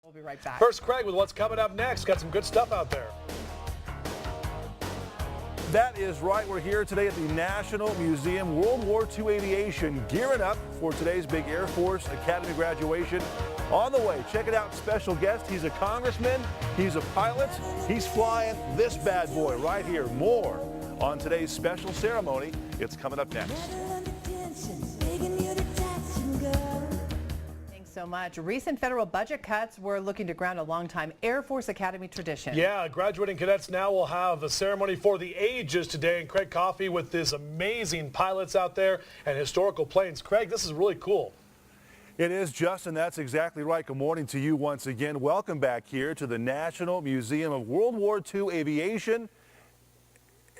We'll be right back. First, Craig, with what's coming up next. Got some good stuff out there. That is right. We're here today at the National Museum, World War II aviation, gearing up for today's big Air Force Academy graduation. On the way, check it out, special guest. He's a congressman, he's a pilot, he's flying this bad boy right here. More on today's special ceremony. It's coming up next. So much. Recent federal budget cuts were looking to ground a longtime Air Force Academy tradition. Yeah, graduating cadets now will have a ceremony for the ages today. And Craig Coffey with his amazing pilots out there and historical planes. Craig, this is really cool. It is, Justin. That's exactly right. Good morning to you once again. Welcome back here to the National Museum of World War II Aviation.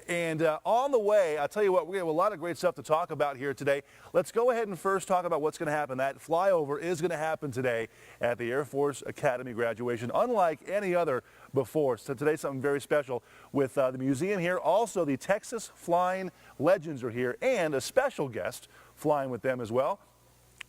And on the way, I'll tell you what, we have a lot of great stuff to talk about here today. Let's go ahead and first talk about what's going to happen. That flyover is going to happen today at the Air Force Academy graduation, unlike any other before. So today's something very special with the museum here. Also, the Texas Flying Legends are here, and a special guest flying with them as well.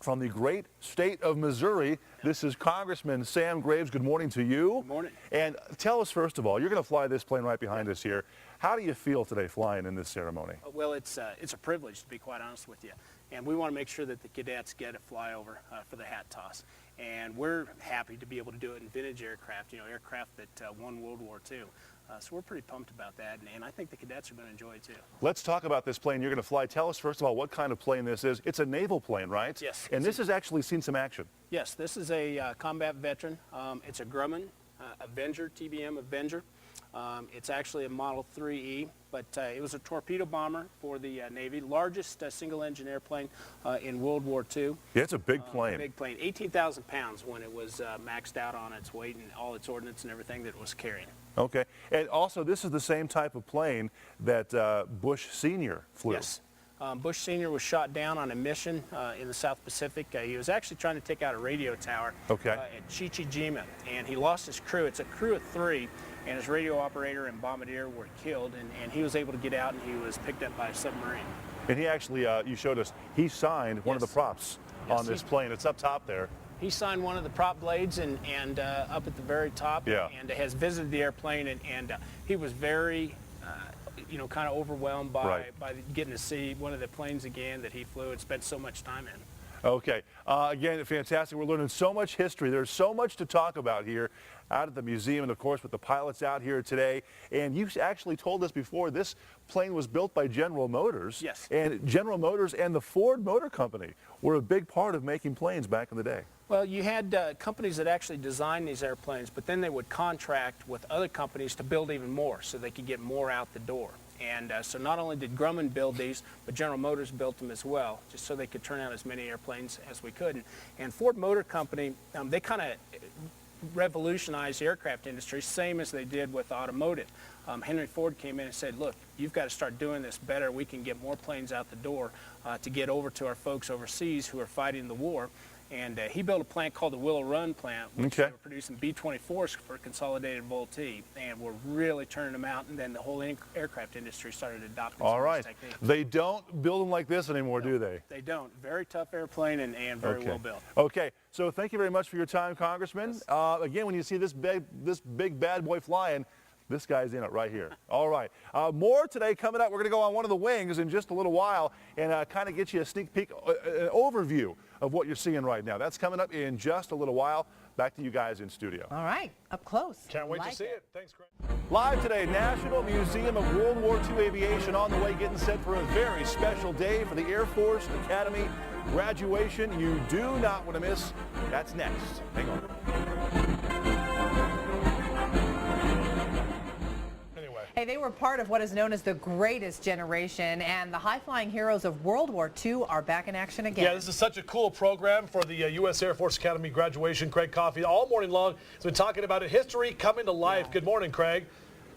From the great state of Missouri, this is Congressman Sam Graves. Good morning to you. Good morning. And tell us, first of all, you're going to fly this plane right behind us here. How do you feel today flying in this ceremony? Well, it's a privilege, to be quite honest with you. And we want to make sure that the cadets get a flyover for the hat toss. And we're happy to be able to do it in vintage aircraft, aircraft that won World War II. So we're pretty pumped about that, and I think the cadets are going to enjoy it too. Let's talk about this plane you're going to fly. Tell us, first of all, what kind of plane this is. It's a naval plane, right? Yes. And this has actually seen some action. Yes, this is a combat veteran. It's a Grumman Avenger, TBM Avenger. It's actually a Model 3E, but it was a torpedo bomber for the Navy, largest single-engine airplane in World War II. Yeah, it's a big plane. Big plane, 18,000 pounds when it was maxed out on its weight and all its ordnance and everything that it was carrying. Okay, and also this is the same type of plane that Bush Sr. flew. Yes. Bush Sr. was shot down on a mission in the South Pacific. He was actually trying to take out a radio tower at Chichijima, and he lost his crew. It's a crew of 3, and his radio operator and bombardier were killed, and he was able to get out, and he was picked up by a submarine. And he actually, you showed us, he signed one of the props on this plane. It's up top there. He signed one of the prop blades and up at the very top, and has visited the airplane, and he was very kind of overwhelmed by getting to see one of the planes again that he flew and spent so much time in. Okay. Again, fantastic. We're learning so much history. There's so much to talk about here out at the museum, and of course with the pilots out here today. And you actually told us before this plane was built by General Motors. Yes. And General Motors and the Ford Motor Company were a big part of making planes back in the day. Well, you had companies that actually designed these airplanes, but then they would contract with other companies to build even more so they could get more out the door. And so not only did Grumman build these, but General Motors built them as well, just so they could turn out as many airplanes as we could. And Ford Motor Company, they kind of revolutionized the aircraft industry, same as they did with automotive. Henry Ford came in and said, look, you've got to start doing this better. We can get more planes out the door to get over to our folks overseas who are fighting the war. And he built a plant called the Willow Run plant, which they were producing B-24s for Consolidated Vultee, and we're really turning them out, and then the whole aircraft industry started adopting some of this technique. They don't build them like this anymore, do they? They don't. Very tough airplane and very well built. Okay, so thank you very much for your time, Congressman. Again, when you see this big bad boy flying, this guy's in it right here. All right. More today coming up. We're going to go on one of the wings in just a little while and kind of get you a sneak peek, an overview of what you're seeing right now. That's coming up in just a little while. Back to you guys in studio. All right. Up close. Can't wait to see it. Thanks, Craig. Live today, National Museum of World War II Aviation on the way, getting set for a very special day for the Air Force Academy graduation. You do not want to miss. That's next. Hang on. Hey, they were part of what is known as the greatest generation, and the high-flying heroes of World War II are back in action again. Yeah, this is such a cool program for the U.S. Air Force Academy graduation. Craig Coffey all morning long has been talking about it. History coming to life. Yeah. Good morning, Craig.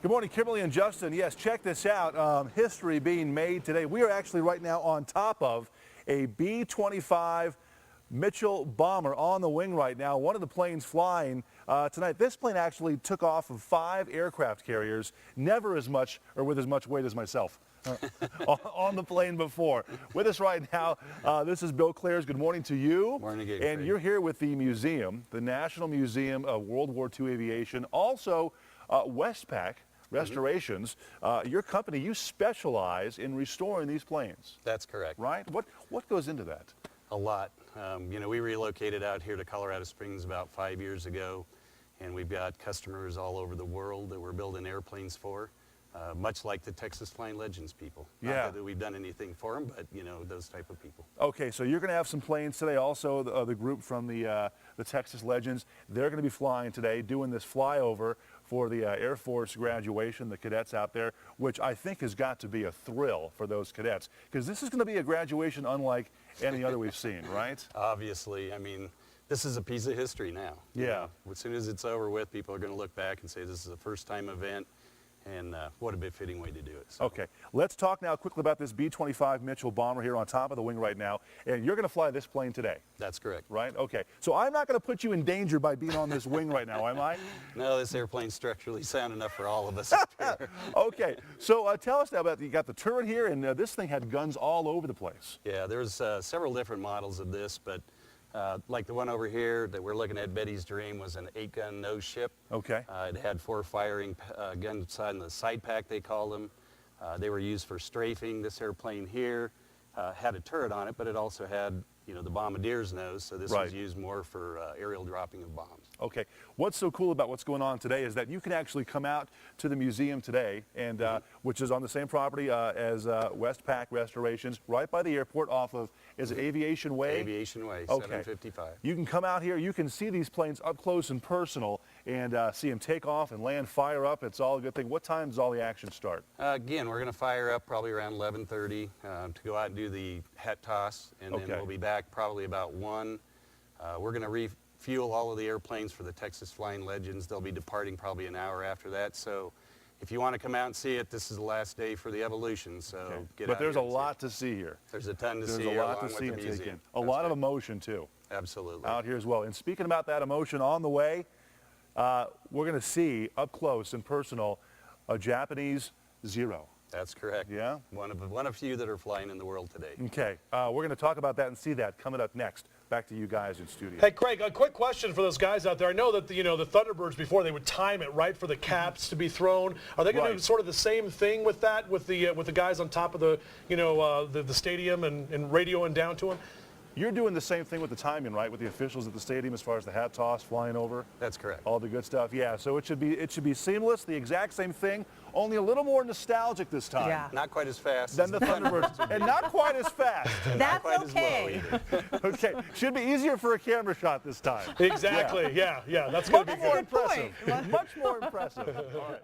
Good morning, Kimberly and Justin. Yes, check this out. History being made today. We are actually right now on top of a B-25 Mitchell bomber on the wing right now. One of the planes flying tonight. This plane actually took off of 5 aircraft carriers, never as much or with as much weight as myself. on the plane before. With us right now, this is Bill Clares. Good morning to you. Morning again, And Craig. you're here with the museum, the National Museum of World War II Aviation, also Westpac Restorations. Your company, you specialize in restoring these planes, That's correct. right? What goes into that? A lot. You know, we relocated out here to Colorado Springs about 5 years ago, and we've got customers all over the world that we're building airplanes for, much like the Texas Flying Legends people. Yeah. Not that we've done anything for them, but, you know, those type of people. Okay, so you're going to have some planes today. Also, the group from the Texas Legends, they're going to be flying today, doing this flyover for the Air Force graduation, the cadets out there, which I think has got to be a thrill for those cadets, because this is going to be a graduation unlike any other we've seen, right? Obviously, I mean, this is a piece of history now. You Yeah. know, as soon as it's over with, people are going to look back and say this is a first-time event, and what a befitting way to do it. So. Okay, let's talk now quickly about this B-25 Mitchell bomber here on top of the wing right now, and you're going to fly this plane today, That's correct. right? Okay, so I'm not going to put you in danger by being on this wing right now, am I? No, this airplane's structurally sound enough for all of us up here. Okay, so tell us now about, you got the turret here, and this thing had guns all over the place. Yeah, there's several different models of this, but like the one over here that we're looking at, Betty's Dream, was an 8-gun nose ship. Okay. It had 4 firing guns on the side pack, they call them. They were used for strafing. This airplane here had a turret on it, but it also had, you know, the bombardier's nose, so this Right. was used more for aerial dropping of bombs. Okay, what's so cool about what's going on today is that you can actually come out to the museum today, and which is on the same property as Westpac Restorations, right by the airport off of, is it Aviation Way? Aviation Way, Okay. 755. You can come out here, you can see these planes up close and personal, and see them take off and land, fire up. It's all a good thing. What time does all the action start? Again, we're going to fire up probably around 11:30 to go out and do the hat toss, and Okay. then we'll be back probably about 1. We're going to refuel all of the airplanes for the Texas Flying Legends. They'll be departing probably an hour after that. So if you want to come out and see it, this is the last day for the Evolution. So Okay. get But out there's here a and see lot it. to see here. There's a ton to There's see a here lot along to with see the and take museum. in. A That's lot of right. emotion, too, Absolutely. out here as well. And speaking about that emotion on the way, we're going to see up close and personal a Japanese Zero. That's correct. Yeah? One of few that are flying in the world today. Okay, we're going to talk about that and see that coming up next. Back to you guys in studio. Hey, Craig, a quick question for those guys out there. I know that the Thunderbirds before they would time it right for the caps to be thrown. Are they going to Right. do sort of the same thing with that, with the guys on top of the stadium and radioing down to them? You're doing the same thing with the timing, right? With the officials at the stadium as far as the hat toss, flying over, That's correct. all the good stuff. Yeah, so it should be seamless, the exact same thing, only a little more nostalgic this time. Yeah. Not quite as fast Than as the Thunderbirds, and not quite as fast. That's quite as low okay. either. Okay, should be easier for a camera shot this time. Exactly. Yeah. That's going to be That's a good. good point. Much more impressive. All right.